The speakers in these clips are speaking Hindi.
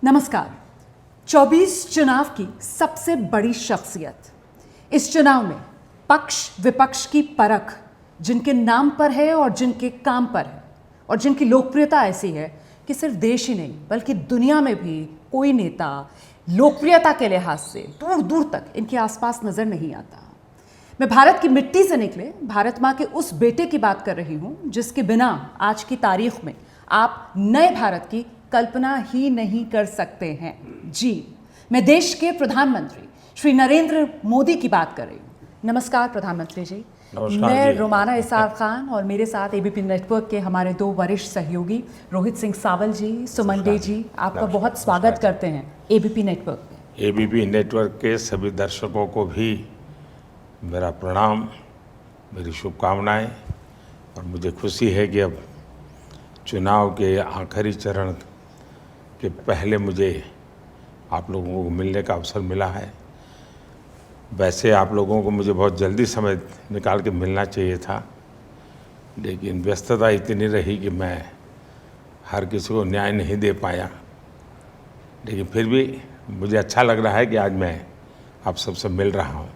नमस्कार। 24 चुनाव की सबसे बड़ी शख्सियत। इस चुनाव में पक्ष विपक्ष की परख जिनके नाम पर है और जिनके काम पर है और जिनकी लोकप्रियता ऐसी है कि सिर्फ देश ही नहीं बल्कि दुनिया में भी कोई नेता लोकप्रियता के लिहाज से दूर दूर तक इनके आसपास नजर नहीं आता। मैं भारत की मिट्टी से निकले भारत माँ के उस बेटे की बात कर रही हूँ जिसके बिना आज की तारीख में आप नए भारत की कल्पना ही नहीं कर सकते हैं। जी, मैं देश के प्रधानमंत्री श्री नरेंद्र मोदी की बात कर रही हूँ। नमस्कार प्रधानमंत्री जी। मैं रोमाना इसार खान और मेरे साथ एबीपी नेटवर्क के हमारे दो वरिष्ठ सहयोगी रोहित सिंह सावल जी, सुमन डे जी, आपका बहुत स्वागत करते हैं एबीपी नेटवर्क में। एबीपी नेटवर्क के सभी दर्शकों को भी मेरा प्रणाम, मेरी शुभकामनाएं। और मुझे खुशी है कि अब चुनाव के आखिरी चरण के पहले मुझे आप लोगों को मिलने का अवसर मिला है। वैसे आप लोगों को मुझे बहुत जल्दी समय निकाल के मिलना चाहिए था, लेकिन व्यस्तता इतनी रही कि मैं हर किसी को न्याय नहीं दे पाया। लेकिन फिर भी मुझे अच्छा लग रहा है कि आज मैं आप सबसे मिल रहा हूँ।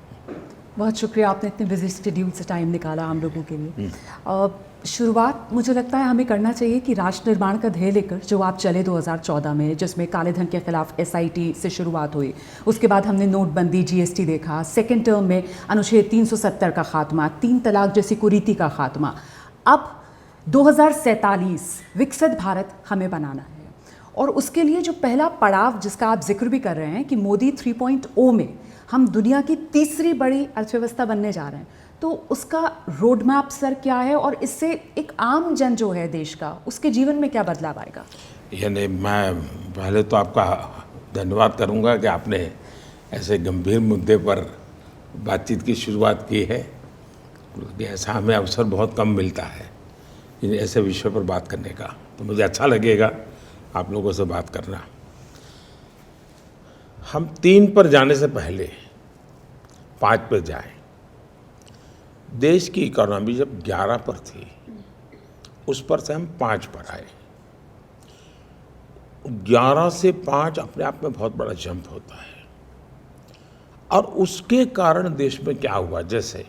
बहुत शुक्रिया, आपने इतने बिजी शेड्यूल से टाइम निकाला हम लोगों के लिए। शुरुआत मुझे लगता है हमें करना चाहिए कि राष्ट्र निर्माण का ध्येय लेकर जो आप चले 2014 में, जिसमें काले धन के खिलाफ एसआईटी से शुरुआत हुई, उसके बाद हमने नोटबंदी, जीएसटी देखा, सेकेंड टर्म में अनुच्छेद 370 का खात्मा, 3 तलाक जैसी कुरीति का खात्मा। अब 2047 विकसित भारत हमें बनाना है और उसके लिए जो पहला पड़ाव जिसका आप जिक्र भी कर रहे हैं कि मोदी 3.0 में हम दुनिया की तीसरी बड़ी अर्थव्यवस्था बनने जा रहे हैं, तो उसका रोड मैप सर क्या है और इससे एक आम जन जो है देश का, उसके जीवन में क्या बदलाव आएगा? यानी मैं पहले तो आपका धन्यवाद करूंगा कि आपने ऐसे गंभीर मुद्दे पर बातचीत की शुरुआत की है। ऐसा हमें अवसर बहुत कम मिलता है इन ऐसे विषय पर बात करने का, तो मुझे अच्छा लगेगा आप लोगों से बात करना। हम 3 पर जाने से पहले 5 पर जाएं। देश की इकोनॉमी जब 11 पर थी, उस पर से हम 5 पर आए। 11 से 5 अपने आप में बहुत बड़ा जंप होता है। और उसके कारण देश में क्या हुआ, जैसे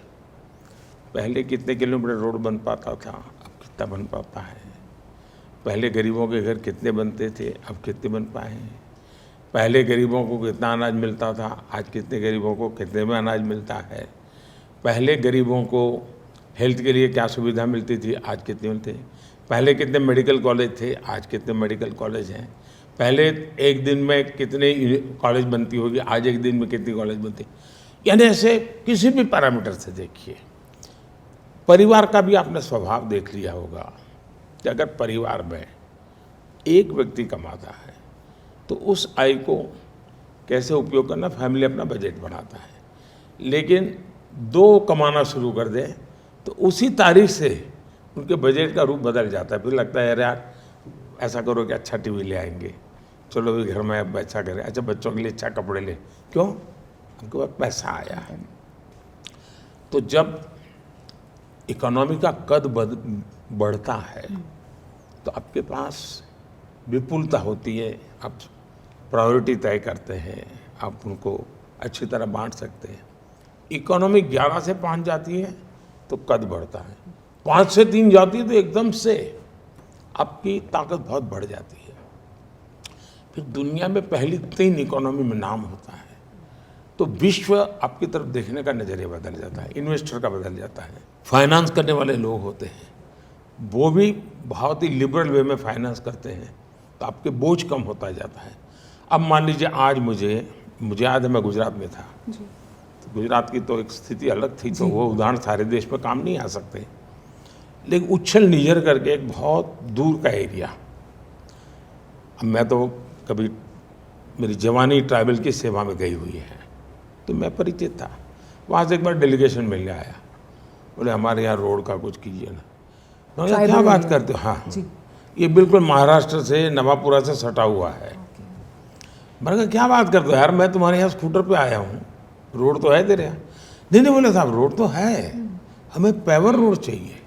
पहले कितने किलोमीटर रोड बन पाता था, अब कितना बन पाता है। पहले गरीबों के घर कितने बनते थे, अब कितने बन पाए हैं। पहले गरीबों को कितना अनाज मिलता था, आज कितने गरीबों को कितने में अनाज मिलता है। पहले गरीबों को हेल्थ के लिए क्या सुविधा मिलती थी, आज कितने मिलते हैं। पहले कितने मेडिकल कॉलेज थे, आज कितने मेडिकल कॉलेज हैं। पहले एक दिन में कितने कॉलेज बनती होगी, आज एक दिन में कितनी कॉलेज बनती। यानी ऐसे किसी भी पैरामीटर से देखिए। परिवार का भी आपने स्वभाव देख लिया होगा कि अगर परिवार में एक व्यक्ति कमाता है तो उस आय को कैसे उपयोग करना, फैमिली अपना बजट बनाता है। लेकिन 2 कमाना शुरू कर दें तो उसी तारीख से उनके बजट का रूप बदल जाता है। फिर लगता है यार ऐसा करो कि अच्छा टीवी ले आएंगे, चलो भी घर में अब अच्छा करें, अच्छा बच्चों के लिए अच्छा कपड़े ले, क्यों, उनके पास पैसा आया है। तो जब इकोनॉमी का कद बढ़ता है तो आपके पास विपुलता होती है, आप प्रायोरिटी तय करते हैं, आप उनको अच्छी तरह बांट सकते हैं। इकोनॉमी 11 से 5 जाती है तो कद बढ़ता है, 5 से 3 जाती है तो एकदम से आपकी ताकत बहुत बढ़ जाती है। फिर दुनिया में पहली 3 इकोनॉमी में नाम होता है तो विश्व आपकी तरफ देखने का नज़रिया बदल जाता है, इन्वेस्टर का बदल जाता है। फाइनेंस करने वाले लोग होते हैं, वो भी बहुत ही लिबरल वे में फाइनेंस करते हैं, तो आपके बोझ कम होता जाता है। अब मान लीजिए आज मुझे याद है मैं गुजरात में था जी। तो गुजरात की तो एक स्थिति अलग थी, तो वो उदाहरण सारे देश में काम नहीं आ सकते। लेकिन उच्छल निझर करके एक बहुत दूर का एरिया, अब मैं तो कभी मेरी जवानी ट्राइबल की सेवा में गई हुई है तो मैं परिचित था। वहाँ से एक बार डेलीगेशन मिलने आया, बोले हमारे यहाँ रोड का कुछ कीजिए ना। मैंने क्या बात करते हो, हाँ जी। ये बिल्कुल महाराष्ट्र से नवापुरा से सटा हुआ है। मैंने कहा क्या बात करते हो यार, मैं तुम्हारे यहाँ स्कूटर पे आया हूँ, रोड तो है तेरे यहाँ। नहीं बोले साहब रोड तो है, हमें पेवर रोड चाहिए।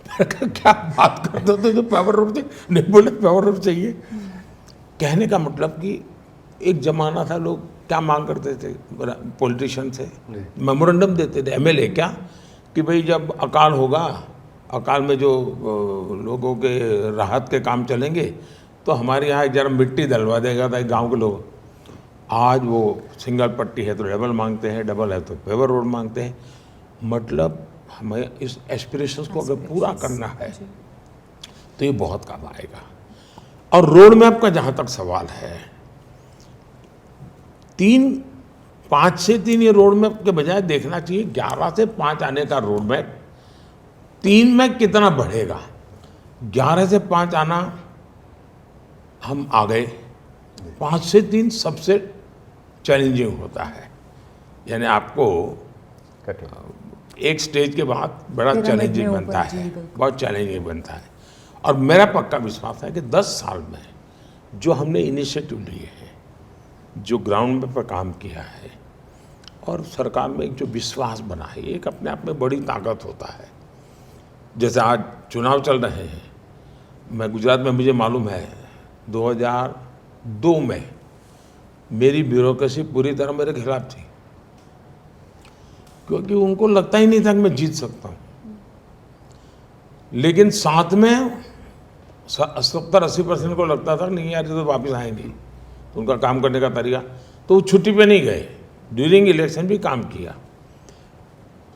मैंने कहा क्या बात करते हो, तो पेवर रोड चाहिए? नहीं बोले पेवर रोड चाहिए। कहने का मतलब कि एक जमाना था, लोग क्या मांग करते थे पॉलिटिशियन से, मेमोरेंडम देते थे, एमएलए क्या, कि भाई जब अकाल होगा, अकाल में जो लोगों के राहत के काम चलेंगे तो हमारे यहाँ जरा मिट्टी डलवा देगा था गांव के लोग। आज वो सिंगल पट्टी है तो डबल मांगते हैं, डबल है तो पेवर रोड मांगते हैं। मतलब हमें इस एस्पिरेशंस को अगर पूरा करना है तो ये बहुत काम आएगा। और रोड मैप का जहाँ तक सवाल है, 5 से 3 ये रोड मैप के बजाय देखना चाहिए 11 से 5 आने का रोड मैप 3 में कितना बढ़ेगा। 11 से 5 आना हम आ गए, 5 से 3 सबसे चैलेंजिंग होता है, यानी आपको एक स्टेज के बाद बड़ा चैलेंजिंग बनता है, बहुत चैलेंजिंग बनता है। और मेरा पक्का विश्वास है कि 10 साल में जो हमने इनिशिएटिव लिए हैं, जो ग्राउंड पर काम किया है और सरकार में एक जो विश्वास बना है, एक अपने आप में बड़ी ताकत होता है। जैसे आज चुनाव चल रहे हैं, मैं गुजरात में, मुझे मालूम है 2002 में मेरी ब्यूरोक्रेसी पूरी तरह मेरे खिलाफ थी, क्योंकि उनको लगता ही नहीं था कि मैं जीत सकता हूँ। लेकिन साथ में 70-80% को लगता था नहीं यार ये तो वापस आएंगे, तो उनका काम करने का तरीका, तो वो छुट्टी पे नहीं गए, ड्यूरिंग इलेक्शन भी काम किया।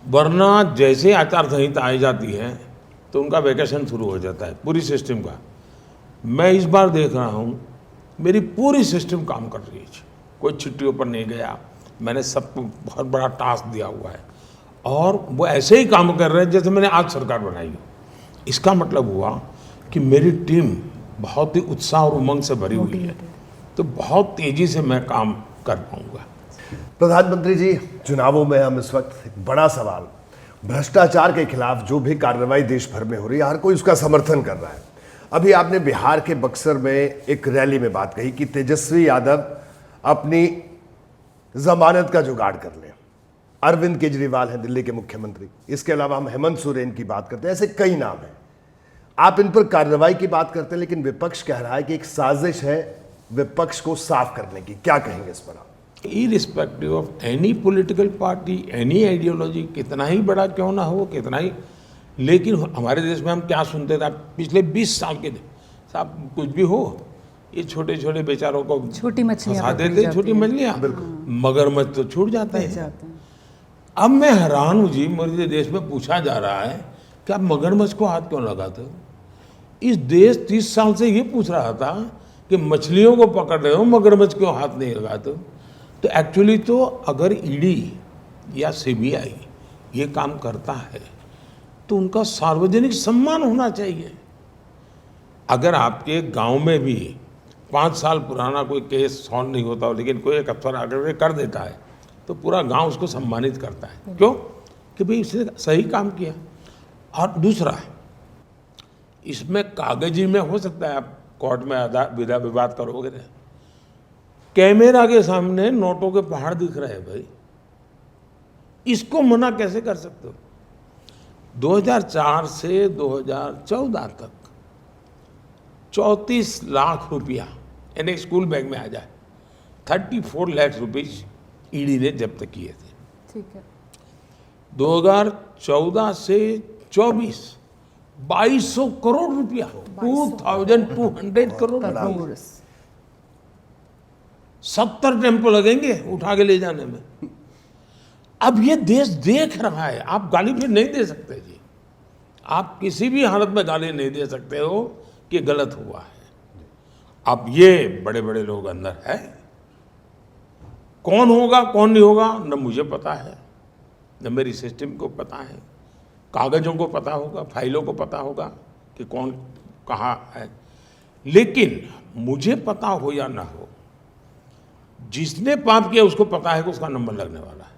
वरना जैसे आचार संहिता आई जाती है तो उनका वैकेशन शुरू हो जाता है पूरी सिस्टम का। मैं इस बार देख रहा हूँ मेरी पूरी सिस्टम काम कर रही है, कोई छुट्टियों पर नहीं गया, मैंने सबको बहुत बड़ा टास्क दिया हुआ है और वो ऐसे ही काम कर रहे हैं जैसे मैंने आज सरकार बनाई हो। इसका मतलब हुआ कि मेरी टीम बहुत ही उत्साह और उमंग से भरी हुई है, तो बहुत तेजी से मैं काम कर पाऊंगा। प्रधानमंत्री जी, चुनावों में हम इस वक्त एक बड़ा सवाल, भ्रष्टाचार के खिलाफ जो भी कार्रवाई देश भर में हो रही है, हर कोई उसका समर्थन कर रहा है। अभी आपने बिहार के बक्सर में एक रैली में बात कही कि तेजस्वी यादव अपनी जमानत का जुगाड़ कर ले। अरविंद केजरीवाल हैं दिल्ली के मुख्यमंत्री, इसके अलावा हम हेमंत सोरेन की बात करते हैं, ऐसे कई नाम हैं। आप इन पर कार्रवाई की बात करते हैं, लेकिन विपक्ष कह रहा है कि एक साजिश है विपक्ष को साफ करने की। क्या कहेंगे इस पर आप? Irrespective of any political party, any ideology, कितना ही बड़ा क्यों ना हो, कितना ही, लेकिन हमारे देश में हम क्या सुनते थे पिछले 20 साल के, साहब कुछ भी हो ये छोटे छोटे बेचारों को छोटी मछलियां फंसा देते, छोटी मछलियां, मगरमच्छ तो छूट जाते हैं। अब मैं हैरान हूँ जी, मेरे देश में पूछा जा रहा है कि आप मगरमच्छ को हाथ क्यों लगाते हो। इस देश 30 साल से ये पूछ रहा था कि मछलियों को पकड़ रहे हो, मगरमच्छ क्यों हाथ नहीं लगाते हो। तो एक्चुअली तो अगर ईडी या सीबीआई ये काम करता है तो उनका सार्वजनिक सम्मान होना चाहिए। अगर आपके गांव में भी 5 साल पुराना कोई केस सॉल्व नहीं होता हो, लेकिन कोई एक अफसर आकर कर देता है तो पूरा गांव उसको सम्मानित करता है। क्यों? कि भाई इसने सही काम किया। और दूसरा, इसमें कागजी में हो सकता है आप कोर्ट में विधा विवाद करोगे, कैमरा के सामने नोटों के पहाड़ दिख रहे हैं भाई, इसको मना कैसे कर सकते हो। 2004 से 2014 तक 34 लाख रुपया यानी स्कूल बैग में आ जाए, 34 लाख रुपीज ईडी ने जब्त किए थे। ठीक है। 2014 से 24 2200 करोड़ रुपया, 2200 करोड़, 70 टेम्पो लगेंगे उठा के ले जाने में। अब ये देश देख रहा है, आप गाली फिर नहीं दे सकते जी, आप किसी भी हालत में गाली नहीं दे सकते हो कि गलत हुआ है। अब ये बड़े बड़े लोग अंदर है, कौन होगा कौन नहीं होगा न मुझे पता है, न मेरी सिस्टम को पता है। कागजों को पता होगा, फाइलों को पता होगा कि कौन कहाँ है, लेकिन मुझे पता हो या ना हो, जिसने पाप किया उसको पता है कि उसका नंबर लगने वाला है।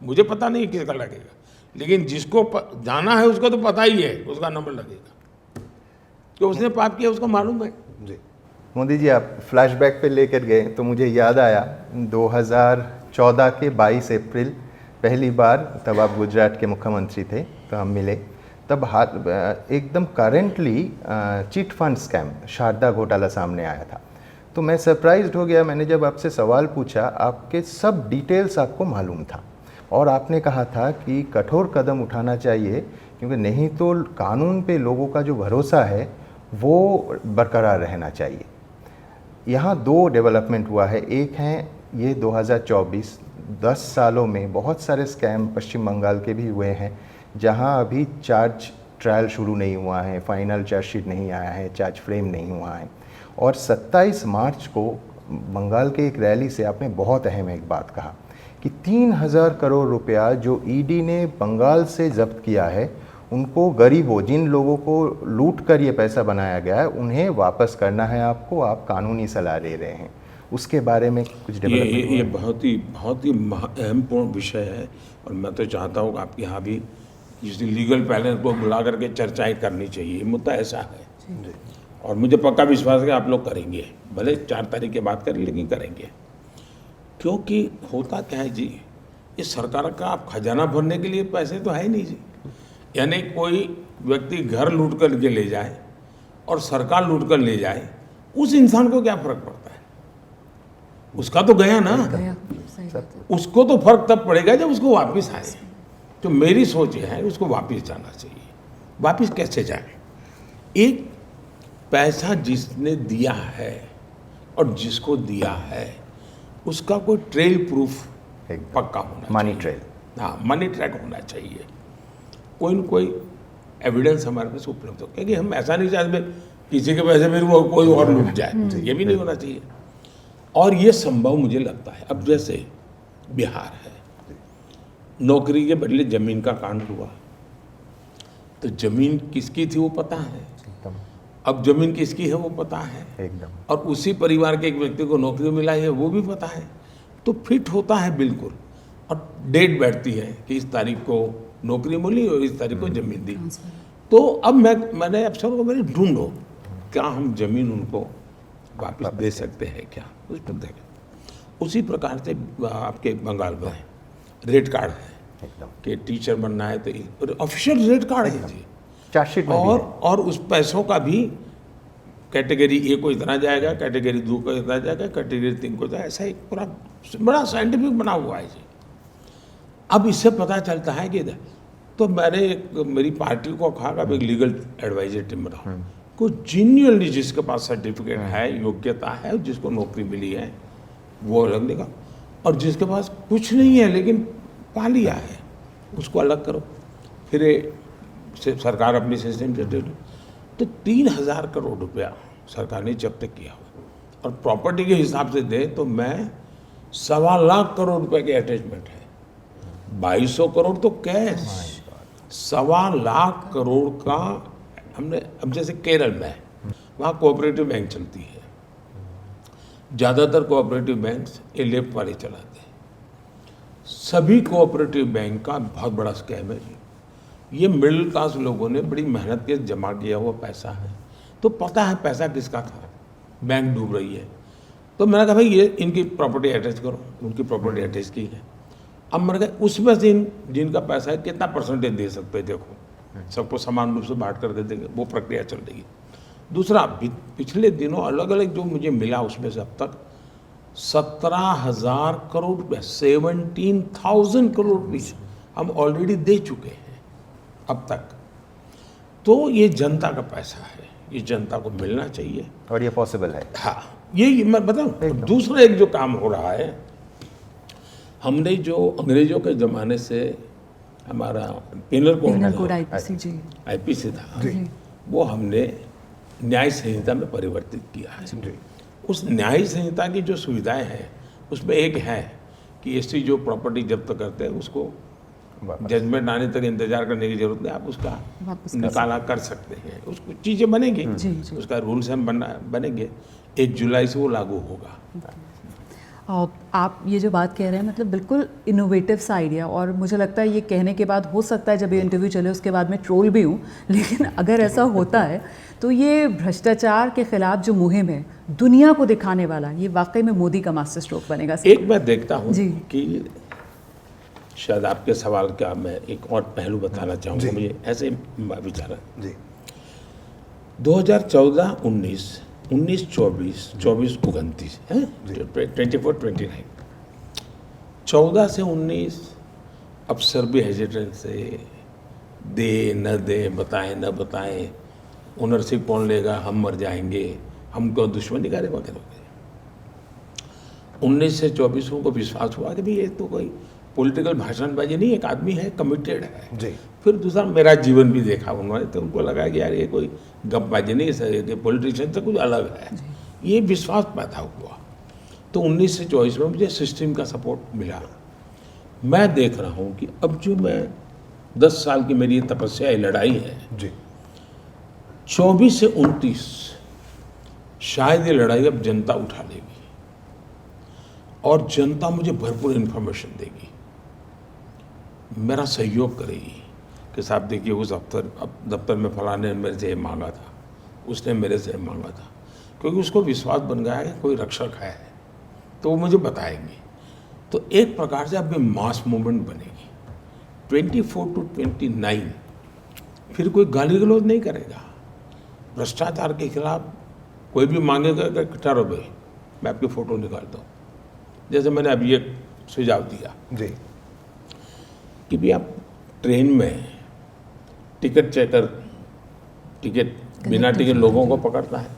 मुझे पता नहीं किसका लगेगा, लेकिन जिसको जाना है उसको तो पता ही है उसका नंबर लगेगा, कि उसने पाप किया उसको मालूम है। जी मोदी जी, आप फ्लैशबैक पे लेकर गए तो मुझे याद आया 2014 के 22 अप्रैल पहली बार, तब आप गुजरात के मुख्यमंत्री थे, तो हम मिले। तब एकदम currently chit fund scam Sharda घोटाला सामने आया था। तो मैं सरप्राइज्ड हो गया। मैंने जब आपसे सवाल पूछा, आपके सब डिटेल्स आपको मालूम था और आपने कहा था कि कठोर कदम उठाना चाहिए, क्योंकि नहीं तो कानून पे लोगों का जो भरोसा है वो बरकरार रहना चाहिए। यहाँ दो डेवलपमेंट हुआ है। एक है ये 2024, 10 सालों में बहुत सारे स्कैम पश्चिम बंगाल के भी हुए हैं, जहाँ अभी चार्ज ट्रायल शुरू नहीं हुआ है, फाइनल चार्जशीट नहीं आया है, चार्ज फ्रेम नहीं हुआ है। और 27 मार्च को बंगाल के एक रैली से आपने बहुत अहम एक बात कहा कि 3000 करोड़ रुपया जो ईडी ने बंगाल से जब्त किया है, उनको गरीबों, जिन लोगों को लूट कर ये पैसा बनाया गया है, उन्हें वापस करना है आपको। आप कानूनी सलाह दे रहे हैं, उसके बारे में कुछ डेवलपमेंट? ये बहुत ही अहमपूर्ण विषय है और मैं तो चाहता हूँ कि आपके यहाँ भी जिस लीगल पैनल को बुला करके चर्चाएं करनी चाहिए। मुद्दा ऐसा है और मुझे पक्का विश्वास है कि आप लोग करेंगे, भले 4 तारीख के बाद करें लेकिन करेंगे। क्योंकि होता क्या है जी, ये सरकार का आप खजाना भरने के लिए पैसे तो है ही नहीं जी। यानी कोई व्यक्ति घर लूट कर के ले जाए और सरकार लूट कर ले जाए, उस इंसान को क्या फर्क पड़ता है? उसका तो गया ना, उसको तो फर्क तब पड़ेगा जब उसको वापस आए। तो मेरी सोच ये है उसको वापस जाना चाहिए। वापस कैसे जाए? एक पैसा जिसने दिया है और जिसको दिया है उसका कोई ट्रेल प्रूफ पक्का होना चाहिए। मनी ट्रेल, हाँ, मनी ट्रैक होना चाहिए। कोई न कोई एविडेंस हमारे पास उपलब्ध हो, क्योंकि हम ऐसा नहीं चाहते किसी के पैसे में वो कोई और लूट जाए, ये भी नहीं होना चाहिए। और ये संभव मुझे लगता है। अब जैसे बिहार है, नौकरी के बदले जमीन का कांड हुआ, तो जमीन किसकी थी वो पता है, अब जमीन किसकी है वो पता है एकदम, और उसी परिवार के एक व्यक्ति को नौकरी मिला है वो भी पता है। तो फिट होता है बिल्कुल, और डेट बैठती है कि इस तारीख को नौकरी मिली और इस तारीख को जमीन दी। तो अब मैंने अफसर को मेरे ढूंढो, क्या हम जमीन उनको वापस दे सकते हैं क्या, उस पर देखें। उसी प्रकार से आपके बंगाल में रेट कार्ड है एकदम कि टीचर बनना है तो ऑफिशियल रेट कार्ड है जी, चार्जशीट में भी है। और उस पैसों का भी कैटेगरी ए को इतना जाएगा, कैटेगरी 2 को इतना जाएगा, कैटेगरी 3 को जाएगा, ऐसा एक पूरा बड़ा साइंटिफिक बना हुआ है जी। अब इससे पता चलता है कि तो मैंने मेरी पार्टी को कहा कि एक लीगल एडवाइजर टीम बनाओ, कोई जीन्युइनली जिसके पास सर्टिफिकेट है, योग्यता है, जिसको नौकरी मिली है वो अलग देगा, और जिसके पास कुछ नहीं है लेकिन पा लिया है उसको अलग करो। फिर सरकार अपनी सिस्टम से दे दो। तो 3000 करोड़ रुपया सरकार ने जब्त किया और प्रॉपर्टी के हिसाब से दे तो मैं 1.25 लाख करोड़ रुपए के अटैचमेंट है, 2200 करोड़ तो कैश, 1.25 लाख करोड़ का हमने। अब जैसे केरल में वहाँ कोऑपरेटिव बैंक चलती है, ज़्यादातर कोऑपरेटिव बैंक्स ये लेफ्ट वाले चलाते हैं। सभी कोऑपरेटिव बैंक का बहुत बड़ा स्कैम है जी। ये मिडिल क्लास लोगों ने बड़ी मेहनत के जमा किया हुआ पैसा है, तो पता है पैसा किसका था, बैंक डूब रही है। तो मैंने कहा भाई ये इनकी प्रॉपर्टी अटैच करो, उनकी प्रॉपर्टी अटैच की है। अब मैंने कहा उसमें से जिनका पैसा है कितना परसेंटेज दे सकते हैं, देखो सबको समान रूप से बांट कर दे देंगे, वो प्रक्रिया चल रही है। दूसरा, पिछले दिनों अलग अलग जो मुझे मिला उसमें से अब तक 17,000 करोड़ रुपये, 17,000 करोड़ रुपये हम ऑलरेडी दे चुके हैं अब तक। तो ये जनता का पैसा है, ये जनता को मिलना चाहिए और ये पॉसिबल है। हाँ, ये मैं बताऊँ। दूसरा एक जो काम हो रहा है, हमने जो अंग्रेजों के ज़माने से हमारा पेनल कोड आईपीसी था, वो हमने न्याय संहिता में परिवर्तित किया है। उस न्याय संहिता की जो सुविधाएं हैं उसमें एक है कि एसटी जो प्रॉपर्टी जब्त करते हैं उसको जजमेंट आने तक इंतजार करने की जरूरत नहीं, आप उसका निकाला कर सकते हैं। उसको चीज़ें बनेंगी, उसका रूल्स हम बनेंगे, 1 जुलाई से वो लागू होगा। आप ये जो बात कह रहे हैं मतलब बिल्कुल इनोवेटिव सा आइडिया, और मुझे लगता है ये कहने के बाद हो सकता है जब ये इंटरव्यू चले उसके बाद मैं ट्रोल भी हूँ, लेकिन अगर ऐसा होता है तो ये भ्रष्टाचार के खिलाफ जो मुहिम है दुनिया को दिखाने वाला, ये वाकई में मोदी का मास्टर स्ट्रोक बनेगा। एक मैं देखता हूँ कि शायद आपके सवाल का मैं एक और पहलू बताना चाहूँगा, मुझे ऐसे विचार है। 2014-19 19-24, 24-29 है, 24-29, 14 से 19 अफसर भी हेजिटेंट थे, दे न दे, बताएं न बताएं, ओनरशिप कौन लेगा, हम मर जाएंगे, हमको दुश्मनी करे वगैरह वगैरह। 19 से 24 को विश्वास हुआ कि भाई ये तो कोई पॉलिटिकल भाषणबाजी नहीं, एक आदमी है, कमिटेड है। जी। फिर दूसरा मेरा जीवन भी देखा उन्होंने, तो उनको लगा कि यार ये कोई गपबाजी नहीं है, पॉलिटिशियन से कुछ अलग है, ये विश्वास पैदा हुआ। तो 19 से 24 में मुझे सिस्टम का सपोर्ट मिला। मैं देख रहा हूँ कि अब जो मैं 10 साल की मेरी तपस्या लड़ाई है, जी। 24 से 29 शायद ये लड़ाई अब जनता उठा लेगी और जनता मुझे भरपूर इन्फॉर्मेशन देगी, मेरा सहयोग करेगी कि साहब देखिए उस दफ्तर में फलाने ने मेरे से ये मांगा था, उसने मेरे से मांगा था, क्योंकि उसको विश्वास बन गया है कि कोई रक्षक है, तो वो मुझे बताएंगे। तो एक प्रकार से अब मास मूवमेंट बनेगी। 24 to 29 फिर कोई गाली गलौज नहीं करेगा, भ्रष्टाचार के खिलाफ कोई भी मांगेगा कि ठहरो भाई मैं आपकी फ़ोटो निकालता हूँ, जैसे मैंने अभी एक सुझाव दिया जी। कि भी आप ट्रेन में टिकट चेकर टिकट बिना टिकट लोगों को पकड़ता है,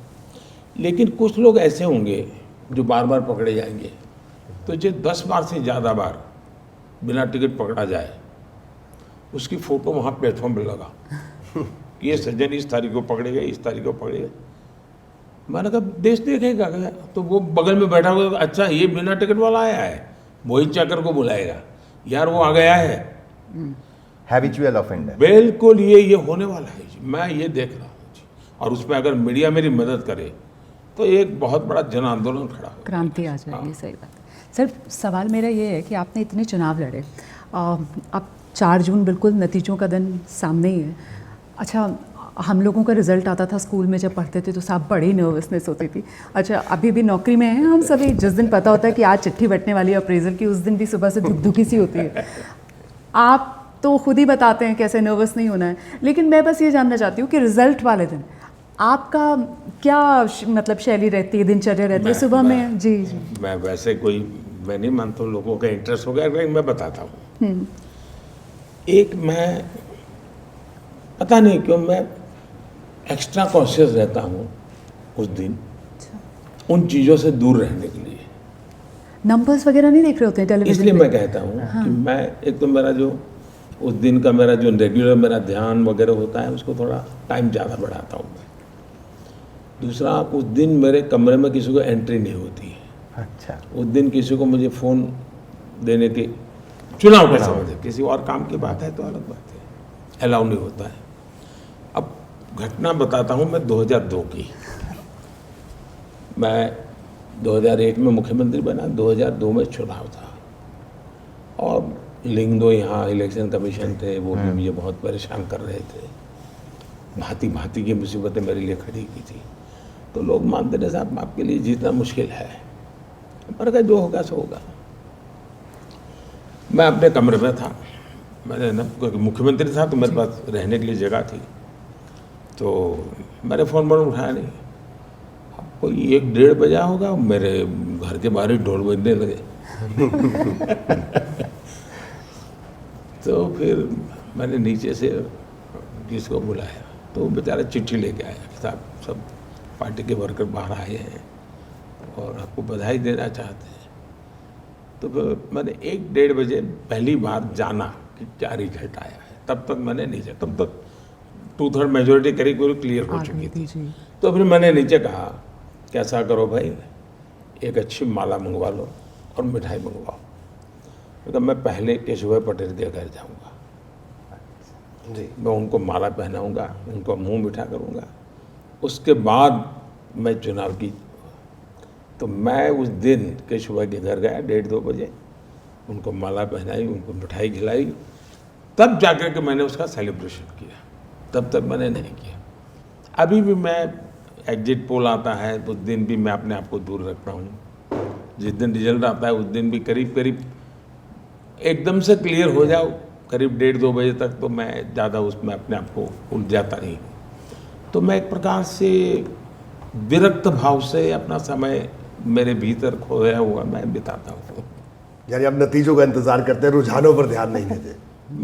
लेकिन कुछ लोग ऐसे होंगे जो बार बार पकड़े जाएंगे, तो जो 10 बार से ज़्यादा बार बिना टिकट पकड़ा जाए उसकी फ़ोटो वहाँ प्लेटफॉर्म पर लगा कि ये सज्जन इस तारीख को पकड़े गए, इस तारीख को पकड़े गए। मैंने कहा देश देखेगा क्या? तो वो बगल में बैठा हुआ, अच्छा ये बिना टिकट वाला आया है, वही चक्कर को बुलाएगा, यार वो आ गया है। Habitual offender. बिल्कुल ये होने वाला है जी, मैं ये देख रहा हूँ जी। और उसमें अगर मीडिया मेरी मदद करे तो एक बहुत बड़ा जन आंदोलन खड़ा हो, क्रांति आ जाएगी। सही बात है। सर सवाल मेरा ये है कि आपने इतने चुनाव लड़े, अब 4 जून बिल्कुल नतीजों का दिन सामने ही है। अच्छा, हम लोगों का रिजल्ट आता था स्कूल में जब पढ़ते थे तो साहब बड़ी नर्वसनेस होती थी। अच्छा, अभी भी नौकरी में हैं हम सभी, जिस दिन पता होता है कि आज चिट्ठी बंटने वाली है अप्रेजल की, उस दिन भी सुबह से धुकधुकी सी होती है। आप तो खुद ही बताते हैं कैसे नर्वस नहीं होना है, लेकिन मैं बस ये जानना चाहती हूँ कि रिजल्ट वाले दिन आपका क्या मतलब शैली रहती है, दिनचर्या रहती है सुबह में? जी जी। मैं वैसे कोई मैं नहीं मानता हूँ लोगों का इंटरेस्ट हो गया, लेकिन मैं बताता हूँ। एक मैं पता नहीं क्यों मैं एक्स्ट्रा कॉन्शियस रहता हूँ उस दिन, उन चीज़ों से दूर रहने के लिए। नंबर्स वगैरह नहीं देख रहे होते हैं टेलीविजन इसलिए पे? मैं कहता हूँ कि मैं एक तो मेरा जो उस दिन का मेरा जो रेगुलर मेरा ध्यान वगैरह होता है उसको थोड़ा टाइम ज़्यादा बढ़ाता हूँ मैं। दूसरा, उस दिन मेरे कमरे में किसी को एंट्री नहीं होती है। अच्छा। उस दिन किसी को मुझे फ़ोन देने की, चुनाव के समय किसी और काम की बात है तो अलग बात है, अलाउ नहीं होता है। अब घटना बताता हूँ मैं 2002 की। मैं 2001 में मुख्यमंत्री बना, 2002 में चुनाव था और लिंगदो यहाँ इलेक्शन कमीशन थे, वो भी मुझे बहुत परेशान कर रहे थे, भांति भांति की मुसीबतें मेरे लिए खड़ी की थी। तो लोग मानते थे साहब आपके लिए जीतना मुश्किल है, पर क्या जो होगा सो होगा। मैं अपने कमरे में था, मैंने ना क्योंकि मुख्यमंत्री था तो मेरे पास रहने के लिए जगह थी, तो मैंने फ़ोन पर उठाया नहीं। अब कोई 1-1:30 बजा होगा, मेरे घर के बाहर ही ढोल बजने लगे। तो फिर मैंने नीचे से किसको बुलाया, तो वो बेचारा चिट्ठी लेके आया कि साहब सब पार्टी के वर्कर बाहर आए हैं और आपको बधाई देना चाहते हैं। तो फिर मैंने 1-1:30 बजे पहली बार जाना कि क्या रिजल्ट आया है। तब तक मैंने नीचे, तब तक 2/3 मेजोरिटी करीब क्लियर हो चुकी थी। तो फिर मैंने नीचे कहा कैसा करो भाई, एक अच्छी माला मंगवा लो और मिठाई मंगवाओ, क्योंकि मैं पहले केशव पटेल के घर जाऊंगा जी। मैं उनको माला पहनाऊंगा, उनको मुंह मीठा करूंगा, उसके बाद मैं चुनाव की। तो मैं उस दिन केशव के घर गया 1:30-2 बजे, उनको माला पहनाई, उनको मिठाई खिलाई, तब जाकर के मैंने उसका सेलिब्रेशन किया। तब तक मैंने नहीं किया। अभी भी मैं एग्जिट पोल आता है तो उस दिन भी मैं अपने आप को दूर रखता हूँ। जिस दिन रिजल्ट आता है उस दिन भी करीब करीब एकदम से क्लियर हो जाओ करीब 1:30-2 बजे तक, तो मैं ज़्यादा उसमें अपने आप को उलझाता नहीं। तो मैं एक प्रकार से विरक्त भाव से अपना समय मेरे भीतर खोया हुआ मैं बिताता हूँ। यानी आप नतीजों का इंतजार करते हैं, रुझानों पर ध्यान नहीं देते।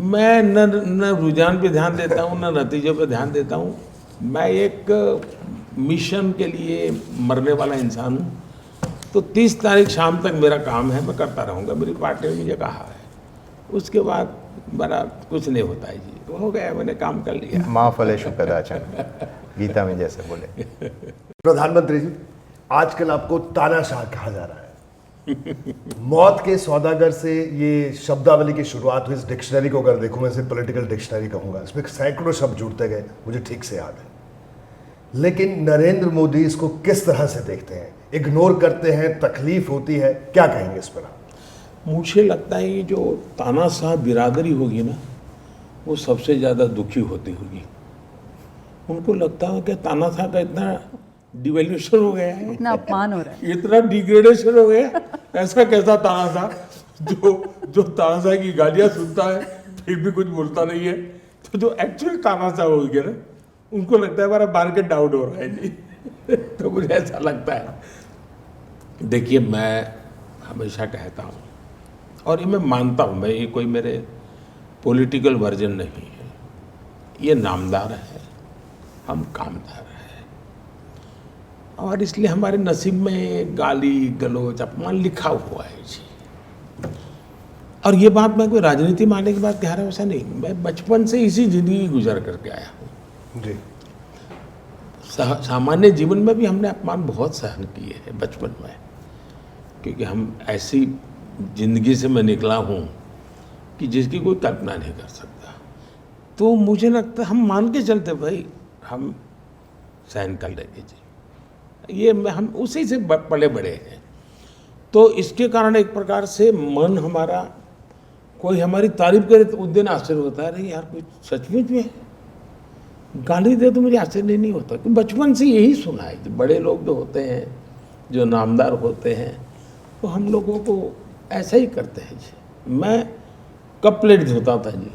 मैं न रुझान पे ध्यान देता हूँ, न नतीजों पे ध्यान देता हूँ। मैं एक मिशन के लिए मरने वाला इंसान हूँ। तो 30 तारीख शाम तक मेरा काम है, मैं करता रहूँगा। मेरी पार्टी ने मुझे कहा है, उसके बाद बड़ा कुछ नहीं होता है जी। हो गया, मैंने काम कर लिया। माँ फलेषु कदाचन, गीता में जैसे बोले। प्रधानमंत्री जी, आजकल आपको तानाशाह कहा जा रहा है। मौत के सौदागर से ये शब्दावली की शुरुआत हुई। इस डिक्शनरी को अगर देखूं, मैं इसे पॉलिटिकल डिक्शनरी कहूंगा, इसमें सैकड़ों शब्द जुड़ते गए, मुझे ठीक से याद है। लेकिन नरेंद्र मोदी इसको किस तरह से देखते हैं? इग्नोर करते हैं, तकलीफ होती है, क्या कहेंगे इस पर आप? मुझे लगता है ये जो तानाशाह बिरादरी होगी ना, वो सबसे ज़्यादा दुखी होती होगी। उनको लगता है कि तानाशाह का इतना डिवेल्यूशन हो गया है, इतना अपमान हो रहा है। इतना डिग्रेडेशन हो गया। ऐसा कैसा तानाशाह जो तानाशाह की गालियाँ सुनता है फिर भी कुछ बोलता नहीं है। तो जो एक्चुअल तानाशाह हो गया ना, उनको लगता है हमारा मार्केट डाउन हो रहा है जी। तो मुझे ऐसा लगता है। देखिए, मैं हमेशा कहता हूँ और ये मैं मानता हूँ, मैं ये कोई मेरे पॉलिटिकल वर्जन नहीं है, ये नामदार है, हम कामदार हैं। और इसलिए हमारे नसीब में गाली गलौज अपमान लिखा हुआ है जी। और ये बात मैं कोई राजनीति मानने की बात कह रहा हूँ, ऐसा नहीं। मैं बचपन से इसी जिंदगी गुजर करके आया हूँ जी। सामान्य जीवन में भी हमने अपमान बहुत सहन किए हैं बचपन में, क्योंकि हम ऐसी जिंदगी से मैं निकला हूँ कि जिसकी कोई कल्पना नहीं कर सकता। तो मुझे लगता है हम मान के चलते, भाई हम सहन कर लेंगे जी। ये हम उसी से पले बड़े हैं। तो इसके कारण एक प्रकार से मन हमारा, कोई हमारी तारीफ करे तो उस दिन आश्चर्य होता है, अरे यार कोई सचमुच में गाली दे तो मुझे आश्चर्य नहीं होता, क्योंकि बचपन से यही सुना है कि बड़े लोग जो होते हैं, जो नामदार होते हैं, तो हम लोगों को ऐसा ही करते हैं जी। मैं कप प्लेट धोता था जी,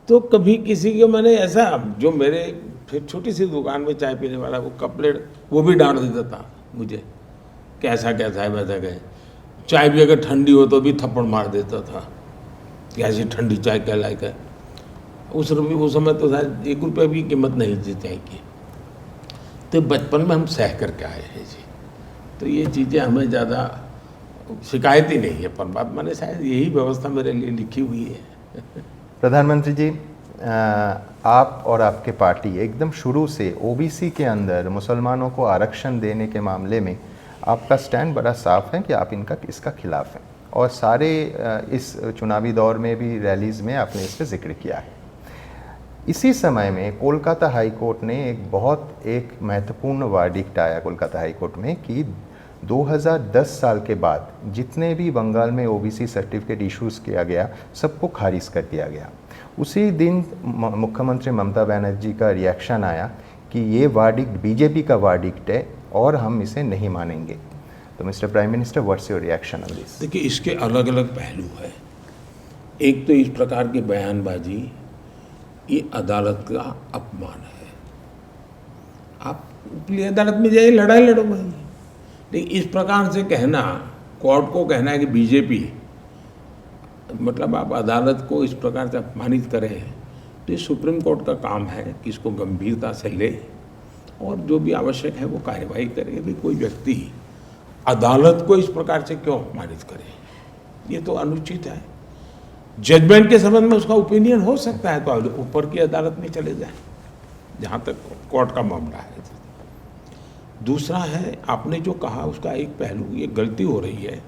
तो कभी किसी को मैंने ऐसा, जो मेरे फिर छोटी सी दुकान में चाय पीने वाला, वो कप प्लेट वो भी डांट देता था मुझे, कैसा कैसा है वैसा कहे। चाय भी अगर ठंडी हो तो भी थप्पड़ मार देता था कि ऐसी ठंडी चाय क्या लायक है। उस समय तो शायद 1 रुपये भी कीमत नहीं थी चाय की। तो बचपन में हम सह करके आए हैं जी। तो ये चीज़ें हमें ज़्यादा शिकायत ही नहीं है, परमात्मा ने शायद यही व्यवस्था मेरे लिए लिखी हुई है। प्रधानमंत्री जी, आप और आपके पार्टी एकदम शुरू से ओबीसी के अंदर मुसलमानों को आरक्षण देने के मामले में आपका स्टैंड बड़ा साफ है कि आप इसका खिलाफ हैं, और सारे इस चुनावी दौर में भी रैलीज़ में आपने इस पर जिक्र किया है। इसी समय में कोलकाता हाई कोर्ट ने एक महत्वपूर्ण वर्डिक्ट आया कोलकाता हाई कोर्ट में कि 2010 साल के बाद जितने भी बंगाल में ओबीसी सर्टिफिकेट इश्यूज़ किया गया, सबको खारिज कर दिया गया। उसी दिन मुख्यमंत्री ममता बनर्जी का रिएक्शन आया कि ये वर्डिक्ट बीजेपी का वर्डिक्ट है और हम इसे नहीं मानेंगे। तो mister prime minister, what's your reaction on this? देखिए, इसके अलग अलग पहलू है। एक तो इस प्रकार की बयानबाजी, ये अदालत का अपमान है। आप अदालत में जाइए, लड़ाई लड़ो भाई। लेकिन इस प्रकार से कहना, कोर्ट को कहना है कि बीजेपी, मतलब आप अदालत को इस प्रकार से अपमानित करें, तो ये सुप्रीम कोर्ट का काम है कि इसको गंभीरता से ले और जो भी आवश्यक है वो कार्यवाही करे। भी कोई व्यक्ति अदालत को इस प्रकार से क्यों अपमानित करे, ये तो अनुचित है। जजमेंट के संबंध में उसका ओपिनियन हो सकता है, तो ऊपर की अदालत में चले जाए जहाँ तक कोर्ट का मामला है। दूसरा है, आपने जो कहा उसका एक पहलू, ये गलती हो रही है।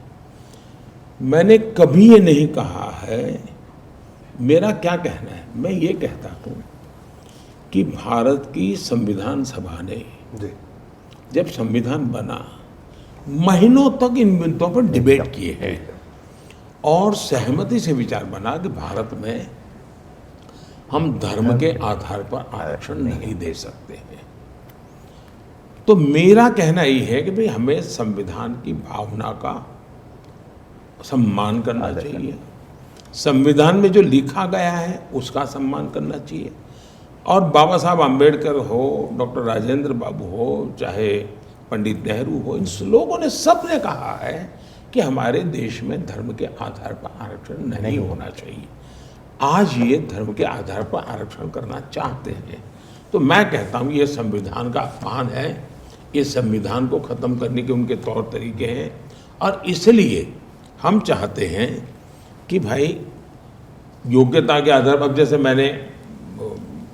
मैंने कभी ये नहीं कहा है, मेरा क्या कहना है, मैं ये कहता हूँ कि भारत की संविधान सभा ने जब संविधान बना, महीनों तक इन मुद्दों पर डिबेट किए हैं और सहमति से विचार बना कि भारत में हम धर्म के आधार पर आरक्षण नहीं दे सकते हैं। तो मेरा कहना ये है कि भाई हमें संविधान की भावना का सम्मान करना चाहिए, संविधान में जो लिखा गया है उसका सम्मान करना चाहिए, और बाबा साहब आम्बेडकर हो, डॉक्टर राजेंद्र बाबू हो, चाहे पंडित नेहरू हो, इन लोगों ने सब ने कहा है कि हमारे देश में धर्म के आधार पर आरक्षण नहीं होना चाहिए। आज ये धर्म के आधार पर आरक्षण करना चाहते हैं, तो मैं कहता हूँ ये संविधान का अपमान है, ये संविधान को ख़त्म करने के उनके तौर तरीके हैं। और इसलिए हम चाहते हैं कि भाई योग्यता के आधार पर, अब जैसे मैंने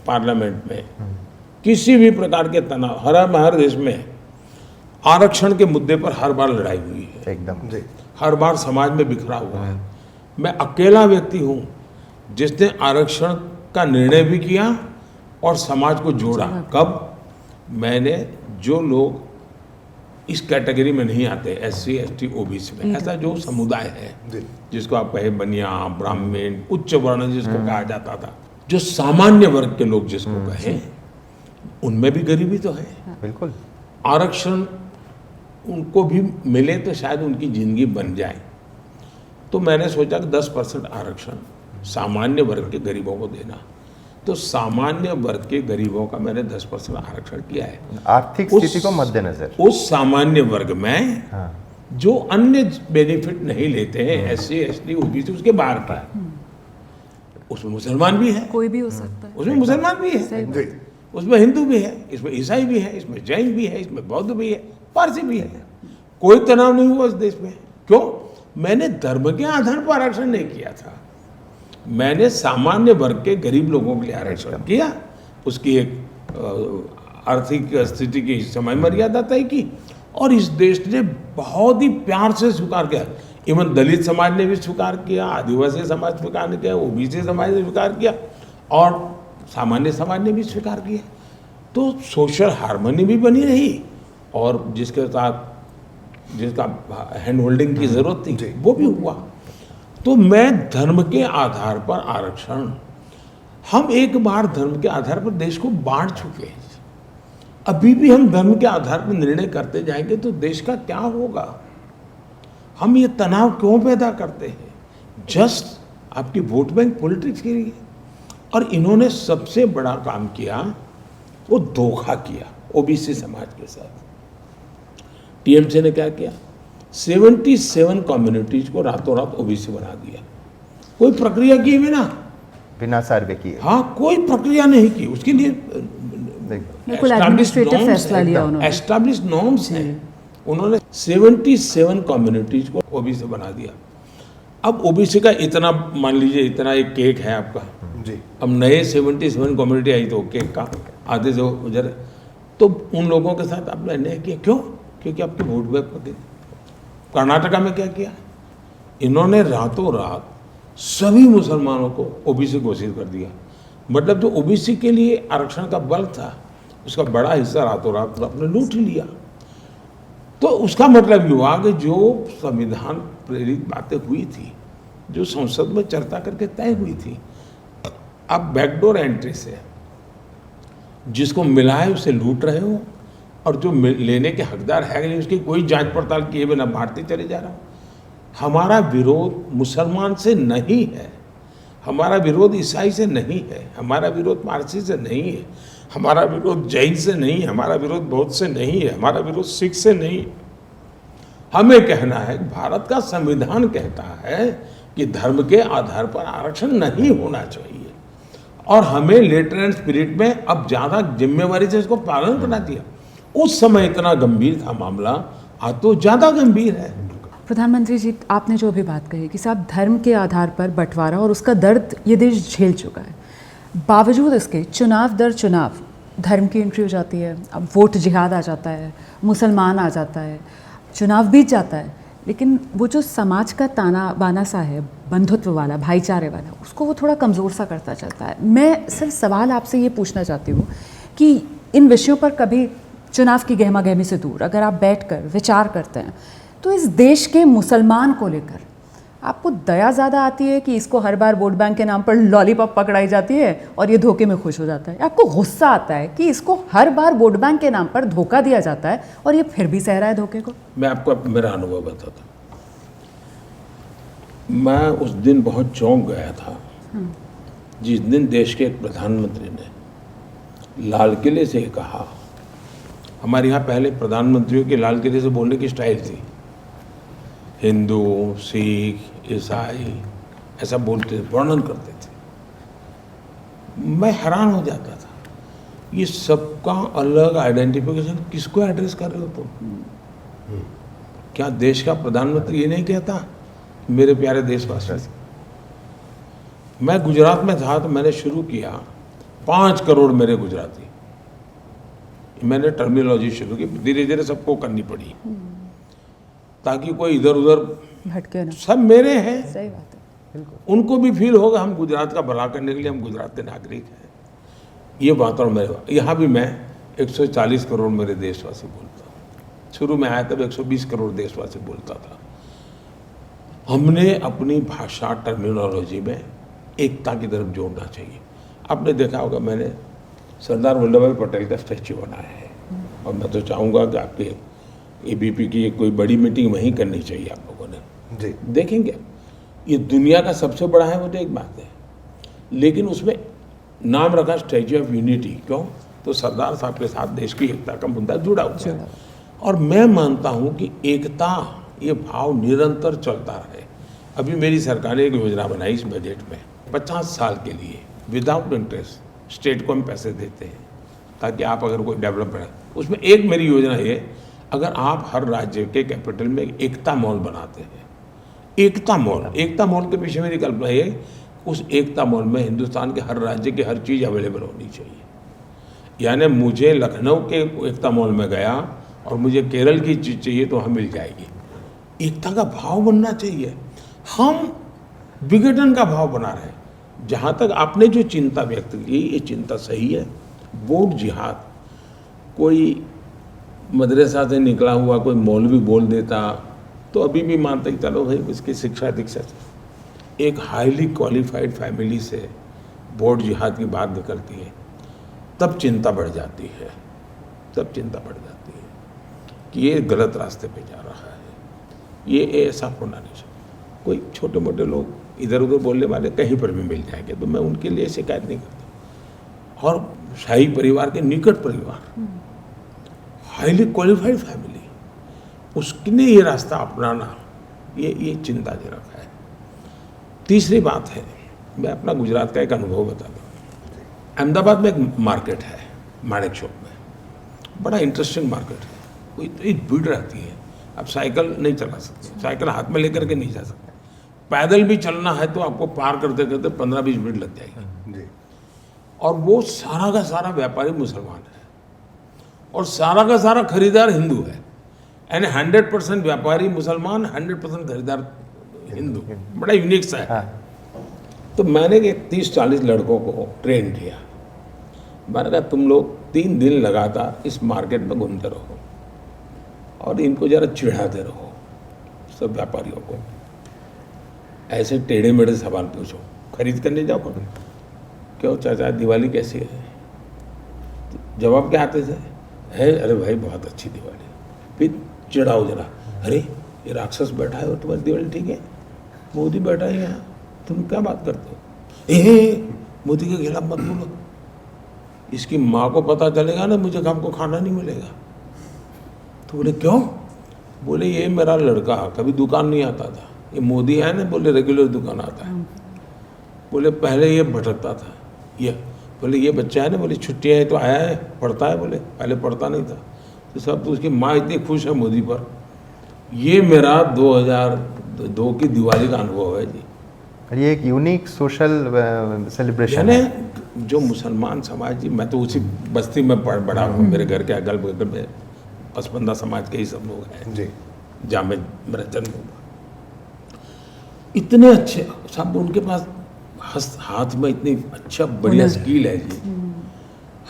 पार्लियामेंट में किसी भी प्रकार के तनाव, हर देश में आरक्षण के मुद्दे पर हर बार लड़ाई हुई है, एकदम जी। हर बार समाज में बिखरा हुआ है। मैं अकेला व्यक्ति हूँ जिसने आरक्षण का निर्णय भी किया और समाज को जोड़ा। कब? मैंने जो लोग इस कैटेगरी में नहीं आते, SC ST OBC में, ऐसा जो समुदाय है जिसको आप कहे बनिया, ब्राह्मण, उच्च वर्ण जिसको कहा जाता था, जो सामान्य वर्ग के लोग जिसको कहें, उनमें भी गरीबी तो है। बिल्कुल। आरक्षण उनको भी मिले तो शायद उनकी जिंदगी बन जाए। तो मैंने सोचा कि 10% आरक्षण सामान्य वर्ग के गरीबों को देना। तो सामान्य वर्ग के गरीबों का मैंने 10% आरक्षण किया है। आर्थिक स्थिति को मद्देनजर उस सामान्य वर्ग में जो अन्य बेनिफिट नहीं लेते हैं, SC ST OBC उसके बाहर का है, उसमें मुसलमान भी है, कोई भी हो सकता है, उसमें मुसलमान भी है, उसमें हिंदू भी है, इसमें ईसाई भी है, इसमें जैन भी है, इसमें बौद्ध भी है, पारसी भी है। कोई तनाव नहीं हुआ इस देश में। क्यों? मैंने धर्म के आधार पर आरक्षण नहीं किया था, मैंने सामान्य वर्ग के गरीब लोगों के लिए आरक्षण किया। उसकी एक आर्थिक स्थिति की समय मर्यादा तय की और इस देश ने बहुत ही प्यार से स्वीकार किया। इवन दलित समाज ने भी स्वीकार किया, आदिवासी समाज स्वीकार किया, OBC समाज ने स्वीकार किया और सामान्य समाज ने भी स्वीकार किया। तो सोशल हार्मनी भी बनी रही और जिसके साथ जिसका हैंड होल्डिंग की जरूरत थी वो भी हुआ। तो मैं धर्म के आधार पर आरक्षण, हम एक बार धर्म के आधार पर देश को बांट चुके हैं, अभी भी हम धर्म के आधार पर निर्णय करते जाएंगे तो देश का क्या होगा? हम ये तनाव क्यों पैदा करते हैं? जस्ट आपकी वोट बैंक पॉलिटिक्स के लिए। और इन्होंने सबसे बड़ा काम किया, वो धोखा किया OBC समाज के साथ। TMC ने क्या किया? 77 कम्युनिटीज को रातों रात OBC बना दिया, कोई प्रक्रिया किए बिना सर्वे किए। हाँ, कोई प्रक्रिया नहीं की उसके लिए। बिल्कुल एडमिनिस्ट्रेटिव फैसला लिया उन्होंने, एस्टैब्लिश नॉर्म्स हैं। उन्होंने 77 कम्युनिटीज को OBC बना दिया। अब OBC का इतना, मान लीजिए इतना एक केक है आपका जी, अब नए 77 कम्युनिटी आई तो केक का आधे से गुजर, तो उन लोगों के साथ आपने अन्याय किया। क्यों? क्योंकि आपकी वोट बैंक को दे। कर्नाटका में क्या किया? इन्होंने रातों रात सभी मुसलमानों को OBC घोषित कर दिया। मतलब जो OBC के लिए आरक्षण का बल था उसका बड़ा हिस्सा रातों रात आपने लूट लिया। तो उसका मतलब ये हुआ कि जो संविधान प्रेरित बातें हुई थी, जो संसद में चर्चा करके तय हुई थी, अब बैकडोर एंट्री से जिसको मिला है उसे लूट रहे हो और जो लेने के हकदार है नहीं उसकी कोई जांच पड़ताल किए बिना बांटते चले जा रहा हो। हमारा विरोध मुसलमान से नहीं है, हमारा विरोध ईसाई से नहीं है, हमारा विरोध पारसी से नहीं है, हमारा विरोध जैन से नहीं है, हमारा विरोध बौद्ध से नहीं है, हमारा विरोध सिख से नहीं है। हमें कहना है कि भारत का संविधान कहता है कि धर्म के आधार पर आरक्षण नहीं होना चाहिए और हमें लेटर एंड स्पिरिट में अब ज़्यादा जिम्मेवारी से इसको पालन करना चाहिए। उस समय इतना गंभीर था मामला, आज तो ज़्यादा गंभीर है। प्रधानमंत्री जी, आपने जो अभी बात कही कि साहब धर्म के आधार पर बंटवारा और उसका दर्द ये देश झेल चुका है, बावजूद इसके चुनाव दर चुनाव धर्म की एंट्री हो जाती है, अब वोट जिहाद आ जाता है, मुसलमान आ जाता है, चुनाव बीत जाता है, लेकिन वो जो समाज का ताना बाना सा है, बंधुत्व वाला, भाईचारे वाला, उसको वो थोड़ा कमज़ोर सा करता चलता है। मैं सिर्फ सवाल आपसे ये पूछना चाहती हूँ कि इन विषयों पर कभी चुनाव की गहमा गहमी से दूर अगर आप बैठकर विचार करते हैं तो इस देश के मुसलमान को लेकर आपको दया ज़्यादा आती है कि इसको हर बार वोट बैंक के नाम पर लॉलीपॉप पकड़ाई जाती है और ये धोखे में खुश हो जाता है, आपको गुस्सा आता है कि इसको हर बार वोट बैंक के नाम पर धोखा दिया जाता है और ये फिर भी सह रहा है धोखे को? मैं आपको मेरा अनुभव बताता हूँ। मैं उस दिन बहुत चौंक गया था जिस दिन देश के एक प्रधानमंत्री ने लाल किले से कहा। हमारे यहाँ पहले प्रधानमंत्रियों के लाल किले से बोलने की स्टाइल थी, हिंदू, सिख, ईसाई ऐसा बोलते थे, वर्णन करते थे। मैं हैरान हो जाता था, ये सबका अलग आइडेंटिफिकेशन किसको एड्रेस कर रहे हो तुम? क्या देश का प्रधानमंत्री ये नहीं कहता मेरे प्यारे देशवासी? मैं गुजरात में था तो मैंने शुरू किया 5 करोड़ मेरे गुजराती, मैंने टर्मिनोलॉजी शुरू की, धीरे धीरे सबको करनी पड़ी ताकि कोई इधर उधर भटके ना। सब मेरे हैं, सही बात है। उनको भी फील होगा हम गुजरात का भला करने के लिए हम गुजरात के नागरिक हैं। ये वातावरण मेरे यहाँ भी मैं 140 करोड़ मेरे देशवासी बोलता हूँ। शुरू में आया तब 120 करोड़ देशवासी बोलता था। हमने अपनी भाषा टर्मिनोलॉजी में एकता की तरफ जोड़ना चाहिए। आपने देखा होगा मैंने सरदार वल्लभ भाई पटेल का स्टैच्यू बनाया है और मैं तो चाहूँगा कि आपके एबीपी की कोई बड़ी मीटिंग वहीं करनी चाहिए आप लोगों ने। जी देखेंगे ये दुनिया का सबसे बड़ा है वो तो एक बात है, लेकिन उसमें नाम रखा स्टैच्यू ऑफ यूनिटी। क्यों? तो सरदार साहब के साथ देश की एकता का मुद्दा जुड़ा हुआ है और मैं मानता हूँ कि एकता ये भाव निरंतर चलता रहे। अभी मेरी सरकार ने एक योजना बनाई इस बजट में, 50 साल के लिए विदाउट इंटरेस्ट स्टेट को हम पैसे देते हैं ताकि आप अगर कोई डेवलपमेंट, उसमें एक मेरी योजना ये, अगर आप हर राज्य के कैपिटल में एकता मॉल बनाते हैं, एकता मॉल के पीछे मेरी कल्पना है उस एकता मॉल में हिंदुस्तान के हर राज्य की हर चीज़ अवेलेबल होनी चाहिए। यानी मुझे लखनऊ के एकता मॉल में गया और मुझे केरल की चीज़ चाहिए तो वहाँ मिल जाएगी। एकता का भाव बनना चाहिए। हम विघटन का भाव बना रहे हैं। जहाँ तक आपने जो चिंता व्यक्त की ये चिंता सही है। वोट जिहाद, कोई मदरसा से निकला हुआ कोई मौलवी बोल देता तो अभी भी मानते ही चलो भाई उसकी शिक्षा दीक्षा से। एक हाईली क्वालिफाइड फैमिली से वोट जिहाद की बात निकलती है तब चिंता बढ़ जाती है, कि ये गलत रास्ते पे जा रहा है। ये ऐसा होना नहीं चाहिए। कोई छोटे मोटे लोग इधर उधर बोलने वाले कहीं पर भी मिल जाएंगे तो मैं उनके लिए शिकायत नहीं करता। और शाही परिवार के निकट परिवार, हाईली क्वालिफाइड फैमिली, उसने ये रास्ता अपनाना ये चिंताजनक है। तीसरी बात है, मैं अपना गुजरात का एक अनुभव बताता हूँ। अहमदाबाद में एक मार्केट है माणिक चौक में, बड़ा इंटरेस्टिंग मार्केट है। कोई इतनी भीड़ रहती है, आप साइकिल नहीं चला सकते, साइकिल हाथ में लेकर के नहीं जा सकते। पैदल भी चलना है तो आपको पार करते करते 15-20 मिनट लग जाएगी जी। और वो सारा का सारा व्यापारी मुसलमान है और सारा का सारा खरीदार हिंदू है। यानी 100% व्यापारी मुसलमान, 100% खरीदार हिंदू। बड़ा यूनिक सा है। तो मैंने 30-40 लड़कों को ट्रेन किया। मैंने कहा तुम लोग 3 दिन लगातार इस मार्केट में घूमते रहो और इनको जरा चिढ़ाते रहो, सब व्यापारियों को। ऐसे टेढ़े मेढ़े सवाल पूछो, खरीद करने जाओ, क्यों चाचा दिवाली कैसी है? तो जवाब क्या आते थे? है अरे भाई बहुत अच्छी दिवाली। फिर चिढ़ाओ जरा, अरे ये राक्षस बैठा है और तुम्हारी दिवाली ठीक है? मोदी बैठा है यहाँ, तुम क्या बात करते हो? मोदी के खिलाफ मत बोलो, इसकी माँ को पता चलेगा ना मुझे हमको खाना नहीं मिलेगा। तो बोले क्यों? बोले ये मेरा लड़का कभी दुकान नहीं आता था, ये मोदी है ना, बोले रेगुलर दुकान आता है। बोले पहले ये भटकता था, ये बोले ये बच्चा है ना, बोले छुट्टियाँ है तो आया है, पढ़ता है, बोले पहले पढ़ता नहीं था। तो सब तो उसकी माँ इतनी खुश है मोदी पर। ये मेरा 2002 की दिवाली का अनुभव है जी। ये एक यूनिक सोशल सेलिब्रेशन है। जो मुसलमान समाज जी, मैं तो उसी बस्ती में बड़ा हूँ, मेरे घर के अगल बगल में पसमंदा समाज के ही सब लोग हैं जी। जहाँ में मेरा जन्म हुआ। इतने अच्छे सब, उनके पास हाथ में इतनी अच्छा बढ़िया स्किल है जी।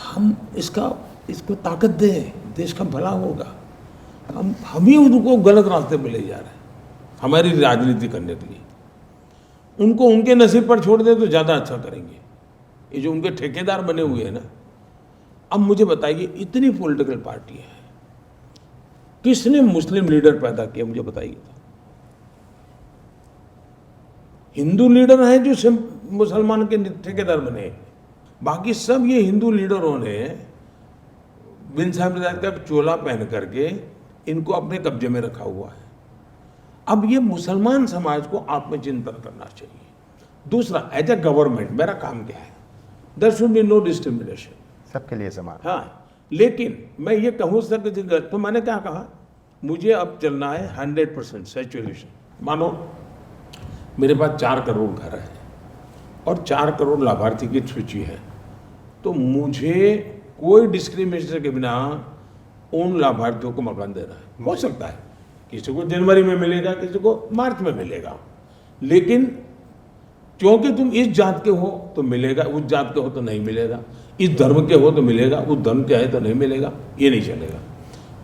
हम इसको ताकत दें, देश का भला होगा। हम ही उनको गलत रास्ते पे ले जा रहे हैं हमारी राजनीति करने के लिए। उनको उनके नसीब पर छोड़ दे तो ज़्यादा अच्छा करेंगे। ये जो उनके ठेकेदार बने हुए हैं ना, अब मुझे बताइए इतनी पॉलिटिकल पार्टी है, किसने मुस्लिम लीडर पैदा किया मुझे बताइए। हिंदू लीडर हैं जो मुसलमान के ठेकेदार बने हैं। बाकी सब ये हिंदू लीडरों ने बिन संप्रदाय का चोला पहन करके इनको अपने कब्जे में रखा हुआ है। अब ये मुसलमान समाज को आत्मचिंतन करना चाहिए। दूसरा, एज ए गवर्नमेंट मेरा काम क्या है? There should be no discrimination, सबके लिए समान। हाँ, लेकिन मैं ये कहूँ तो मैंने क्या कहा, मुझे अब चलना है 100% सैचुरेशन। मानो मेरे पास 4 करोड़ घर है और 4 करोड़ लाभार्थी की सूची है, तो मुझे कोई डिस्क्रिमिनेशन के बिना उन लाभार्थियों को मकान देना है। हो सकता है किसी को जनवरी में मिलेगा, किसी को मार्च में मिलेगा, लेकिन क्योंकि तुम इस जात के हो तो मिलेगा, उस जात के हो तो नहीं मिलेगा, इस धर्म के हो तो मिलेगा, उस धर्म के है तो नहीं मिलेगा, ये नहीं चलेगा।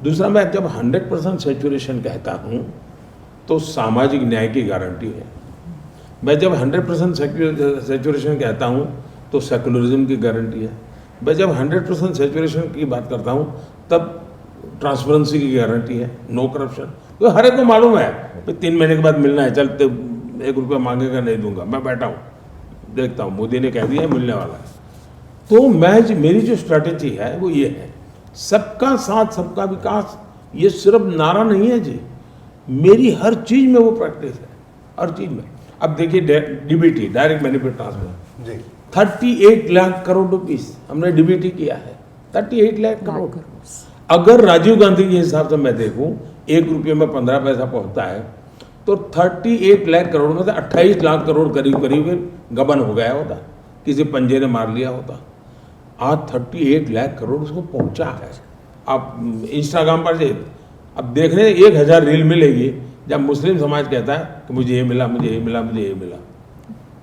दूसरा, मैं जब 100% सैचुरेशन कहता हूँ तो सामाजिक न्याय की गारंटी है। मैं जब 100% सैचुरेशन कहता हूँ तो सेकुलरिज्म की गारंटी है। मैं जब 100% सैचुरेशन की बात करता हूँ तब ट्रांसपेरेंसी की गारंटी है, नो करप्शन। तो हर एक को मालूम है कि 3 महीने के बाद मिलना है, चलते 1 रुपया मांगेगा नहीं दूंगा, मैं बैठा हूँ देखता हूँ, मोदी ने कह दिया मिलने वाला है। तो मेरी जो स्ट्रैटेजी है वो ये है, सबका साथ सबका विकास। ये सिर्फ नारा नहीं है जी, मेरी हर चीज में वो प्रैक्टिस है, हर चीज में। अब देखिए डीबीटी, डायरेक्ट बेनिफिट ट्रांसफर जी, 38 लाख करोड़ रुपीस हमने डीबीटी किया है। 38 लाख करोड़। अगर राजीव गांधी के हिसाब से मैं देखूं 1 रुपये में 15 पैसा पहुंचता है तो 38 लाख करोड़ में से 28 लाख करोड़ करीब गबन हो गया होता, किसी पंजे ने मार लिया होता। आज 38 लाख करोड़ उसको पहुंचा है। आप इंस्टाग्राम पर अब देख रहे हैं 1000 रील मिलेगी जब मुस्लिम समाज कहता है कि मुझे ये मिला, मुझे ये मिला, मुझे ये मिला।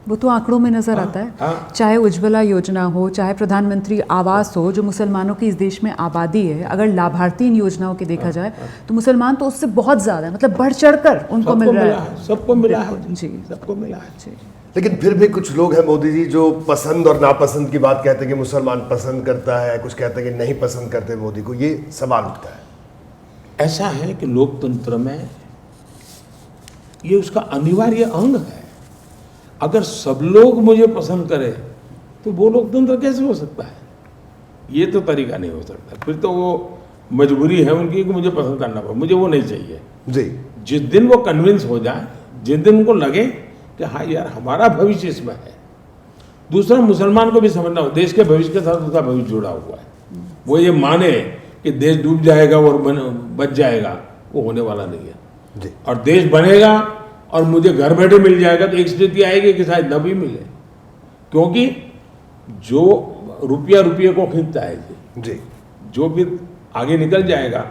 वो तो आंकड़ों में नजर आता है। हाँ। चाहे उज्ज्वला योजना हो, चाहे प्रधानमंत्री आवास हो, जो मुसलमानों की इस देश में आबादी है, अगर लाभार्थी इन योजनाओं के देखा जाए तो मुसलमान तो उससे बहुत ज्यादा है, मतलब बढ़ चढ़कर उनको मिल रहा है। सबको मिला है जी, सबको मिला है जी। लेकिन फिर भी कुछ लोग हैं मोदी जी जो पसंद और नापसंद की बात कहते हैं कि मुसलमान पसंद करता है, कुछ कहते हैं कि नहीं पसंद करते मोदी को। ये सवाल उठता है। ऐसा है कि लोकतंत्र में ये उसका अनिवार्य अंग है। अगर सब लोग मुझे पसंद करें तो वो लोकतंत्र कैसे हो सकता है? ये तो तरीका नहीं हो सकता। फिर तो वो मजबूरी है उनकी कि मुझे पसंद करना पड़े, मुझे वो नहीं चाहिए जी। जिस दिन वो कन्विंस हो जाए, जिस दिन उनको लगे कि हाँ यार हमारा भविष्य इसमें है। दूसरा, मुसलमान को भी समझना हो, देश के भविष्य के साथ उसका भविष्य जुड़ा हुआ है। वो ये माने कि देश डूब जाएगा और बच जाएगा, वो होने वाला नहीं है जी। और देश बनेगा और मुझे घर बैठे मिल जाएगा तो एक स्थिति आएगी कि शायद न भी मिले, क्योंकि जो रुपये को खींचता है जी, जो फिर आगे निकल जाएगा।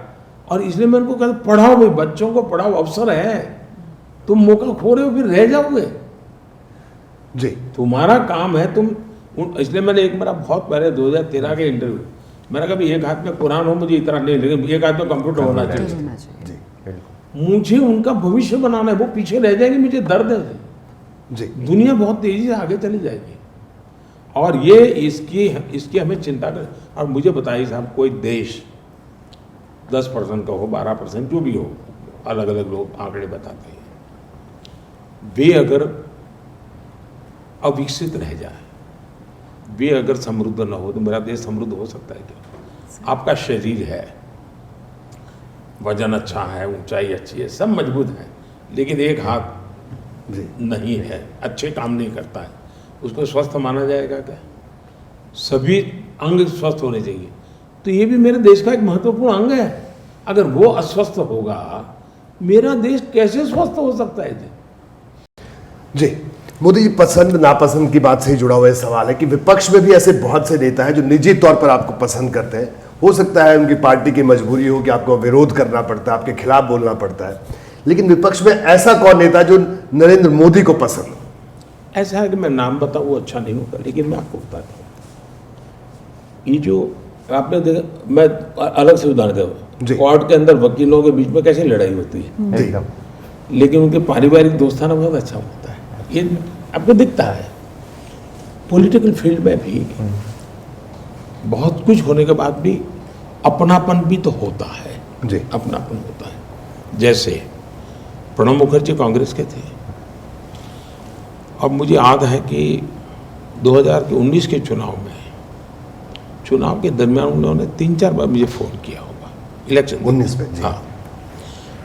और इसलिए मैं उनको कहता पढ़ाओ भाई, बच्चों को पढ़ाओ, अवसर है, तुम मौका खो रहे हो फिर रह जाओगे जी। तुम्हारा काम है तुम। इसलिए मैंने एक मेरा बहुत पहले 2013 के इंटरव्यू, मैंने कहा एक हाथ में कुरान हो मुझे इतना नहीं, लेकिन एक हाथ में कंप्यूटर होना चाहिए। मुझे उनका भविष्य बनाना है, वो पीछे रह जाएंगे, मुझे दर्द है जी। दुनिया बहुत तेजी से आगे चली जाएगी और ये इसकी हमें चिंता कर। और मुझे बताइए साहब, कोई देश 10% का हो, 12%, जो भी हो, अलग अलग लोग आंकड़े बताते हैं, वे अगर अविकसित रह जाए, वे अगर समृद्ध न हो तो मेरा देश समृद्ध हो सकता है क्या? आपका शरीर है, वजन अच्छा है, ऊंचाई अच्छी है, सब मजबूत है, लेकिन एक हाथ जी नहीं है, अच्छे काम नहीं करता है, उसको स्वस्थ माना जाएगा क्या? सभी अंग स्वस्थ होने चाहिए। तो ये भी मेरे देश का एक महत्वपूर्ण अंग है। अगर वो अस्वस्थ होगा, मेरा देश कैसे स्वस्थ हो सकता है जी? जी। मोदी जी, पसंद नापसंद की बात से ही जुड़ा हुआ सवाल है कि विपक्ष में भी ऐसे बहुत से नेता हैं जो निजी तौर पर आपको पसंद करते हैं। हो सकता है उनकी पार्टी की मजबूरी हो कि आपको विरोध करना पड़ता है, आपके खिलाफ बोलना पड़ता है, लेकिन विपक्ष में ऐसा कौन नेता जो नरेंद्र मोदी को पसंद हो? ऐसा है कि मैं नाम बताऊं वो अच्छा नहीं होता, लेकिन मैं आपको बताता हूँ। ये जो आपने देखा, मैं अलग से उदाहरण दूँ, कोर्ट के अंदर वकीलों के बीच में कैसे लड़ाई होती है, एकदम, लेकिन उनके पारिवारिक दोस्ताना बहुत अच्छा होता है। ये आपको दिखता है। पॉलिटिकल फील्ड में भी बहुत कुछ होने के बाद भी अपनापन भी तो होता है जी। अपनापन होता है। जैसे प्रणब मुखर्जी कांग्रेस के थे, अब मुझे याद है कि 2019 के चुनाव में चुनाव के दरमियान उन्होंने 3-4 बार मुझे फ़ोन किया होगा, इलेक्शन 19 में जी। हाँ,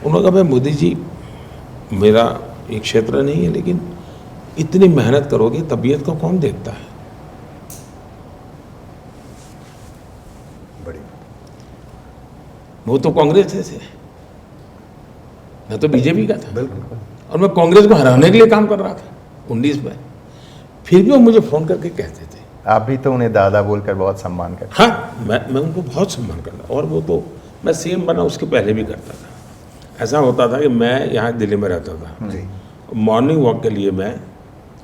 उन्होंने कहा भाई मोदी जी, मेरा एक क्षेत्र नहीं है, लेकिन इतनी मेहनत करोगे, तबीयत को कौन देखता है? बड़ी वो तो कांग्रेस से थे, मैं तो बीजेपी का था, बिल्कुल। और मैं कांग्रेस को हराने के लिए काम कर रहा था 19 में। फिर भी वो मुझे फ़ोन करके कहते थे। आप भी तो उन्हें दादा बोलकर बहुत सम्मान करते हाँ, मैं उनको बहुत सम्मान करता, और वो तो मैं सीएम बना उसके पहले भी करता था। ऐसा होता था कि मैं यहाँ दिल्ली में रहता था, जी। मॉर्निंग वॉक के लिए मैं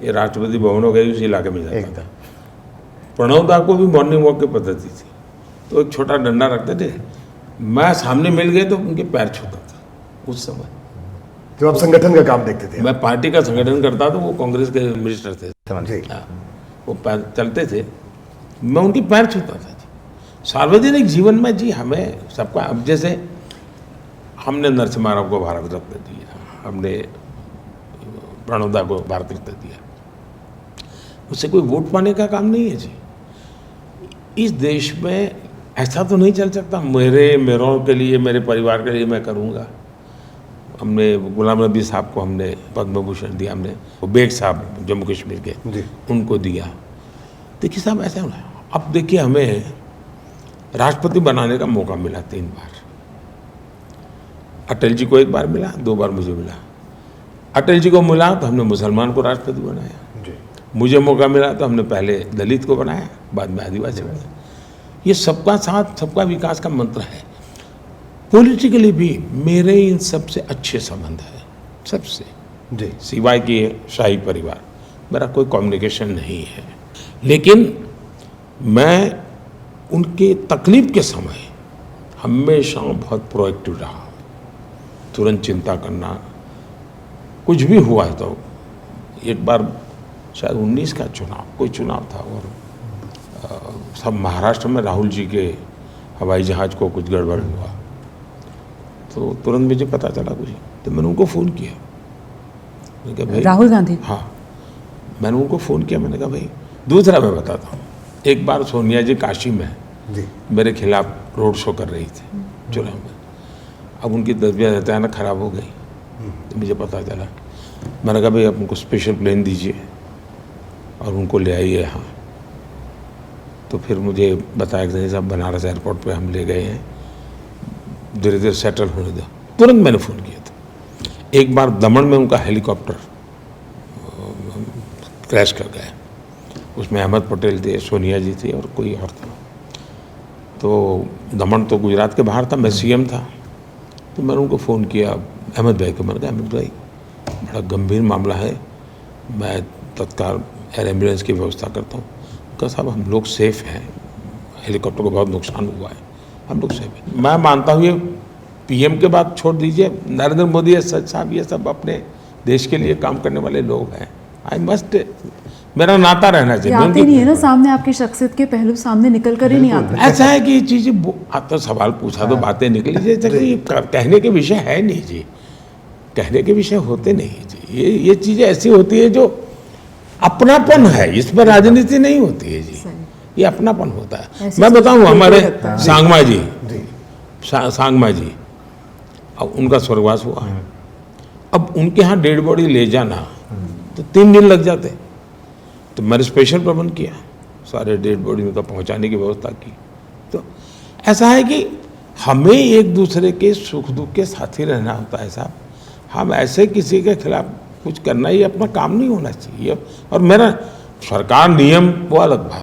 ये राष्ट्रपति भवन हो गई उस इलाके में जाता एकदम। था। प्रणव दा को भी मॉर्निंग वॉक की पद्धति थी, तो एक छोटा डंडा रखते थे, मैं सामने मिल गए तो उनके पैर छूता था। उस समय जब आप संगठन का काम देखते थे। मैं पार्टी का संगठन करता था, वो कांग्रेस के मिनिस्टर थे, जी। हाँ, वो पैर चलते थे, मैं उनके पैर छूता था जी। सार्वजनिक जीवन में जी हमें सबका, अब जैसे हमने नरसिम्हा राव को भारत रत्न दिया, हमने प्रणव दा को भारत रत्न दिया, उससे कोई वोट पाने का काम नहीं है जी। इस देश में ऐसा तो नहीं चल सकता मेरों के लिए, मेरे परिवार के लिए मैं करूँगा। हमने गुलाम नबी साहब को हमने पद्म भूषण दिया, हमने बेग साहब जम्मू कश्मीर के जी। उनको दिया। देखिए साहब, ऐसा होना, अब देखिए हमें राष्ट्रपति बनाने का मौका मिला 3 बार। अटल जी को 1 बार मिला, 2 बार मुझे मिला। अटल जी को मिला तो हमने मुसलमान को राष्ट्रपति बनाया, जी। मुझे मौका मिला तो हमने पहले दलित को बनाया, बाद में आदिवासी बनाया। ये सबका साथ सबका विकास का मंत्र है। पॉलिटिकली भी मेरे इन सबसे अच्छे संबंध है, सबसे, जी। सिवाय कि शाही परिवार, मेरा कोई कम्युनिकेशन नहीं है। लेकिन मैं उनके तकलीफ के समय हमेशा बहुत प्रोएक्टिव रहा, तुरंत चिंता करना, कुछ भी हुआ है तो। एक बार शायद 19 का चुनाव, कोई चुनाव था, और सब महाराष्ट्र में राहुल जी के हवाई जहाज़ को कुछ गड़बड़ हुआ, तो तुरंत मुझे पता चला कुछ, तो मैंने उनको फ़ोन किया। मैंने कहा भाई, राहुल गांधी? हाँ, मैंने उनको फ़ोन किया, मैंने कहा भाई, दूसरा मैं बताता हूँ। एक बार सोनिया जी काशी में जी। मेरे खिलाफ रोड शो कर रही थी चुनाव में। अब उनकी तबीयत अचानक ख़राब हो गई, तो मुझे पता चला। मैंने कहा भाई आप उनको स्पेशल प्लेन दीजिए और उनको ले आइए यहाँ। तो फिर मुझे बताया कि नहीं साहब, बनारस एयरपोर्ट पे हम ले गए हैं, धीरे धीरे सेटल होने दो। तुरंत मैंने फ़ोन किया था। एक बार दमन में उनका हेलीकॉप्टर क्रैश कर गया, उसमें अहमद पटेल थे, सोनिया जी थी और कोई और था। तो दमन तो गुजरात के बाहर था, मैं सीएम था, तो मैंने उनको फ़ोन किया, अहमद भाई को। मैंने कहा अहमद भाई, बड़ा गंभीर मामला है, मैं तत्काल एयर एम्बुलेंस की व्यवस्था करता हूँ। कहा साहब हम लोग सेफ़ हैं, हेलीकॉप्टर को बहुत नुकसान हुआ है, हम लोग सेफ हैं। मैं मानता हूँ ये पीएम के बाद छोड़ दीजिए, नरेंद्र मोदी है सच साहब, ये सब अपने देश के लिए काम करने वाले लोग हैं। आई मस्ट, मेरा नाता रहना ये चाहिए। आते नहीं है ना सामने, आपकी शख्सियत के पहलू सामने निकल कर ही नहीं आते। ऐसा है कि ये चीज़ें, आप तो सवाल पूछा तो बातें निकली, जैसे कि कहने के विषय है नहीं जी, कहने के विषय होते नहीं जी। ये चीज़ें ऐसी होती है जो अपनापन है, इसमें राजनीति नहीं होती है जी, ये अपनापन होता है। ऐसी मैं बताऊँ, चीज़ें हमारे लगता है। सांगमा जी, सांगमा जी, अब उनका स्वर्गवास हुआ है। अब उनके यहाँ डेड बॉडी ले जाना तो 3 दिन लग जाते, तो मैंने स्पेशल प्रबंध किया, सारे डेड बॉडी उनका पहुँचाने की व्यवस्था की। तो ऐसा है कि हमें एक दूसरे के सुख दुख के साथी रहना होता है साहब। हम ऐसे किसी के खिलाफ कुछ करना, ये अपना काम नहीं होना चाहिए। और मेरा सरकार नियम वो अलग बात।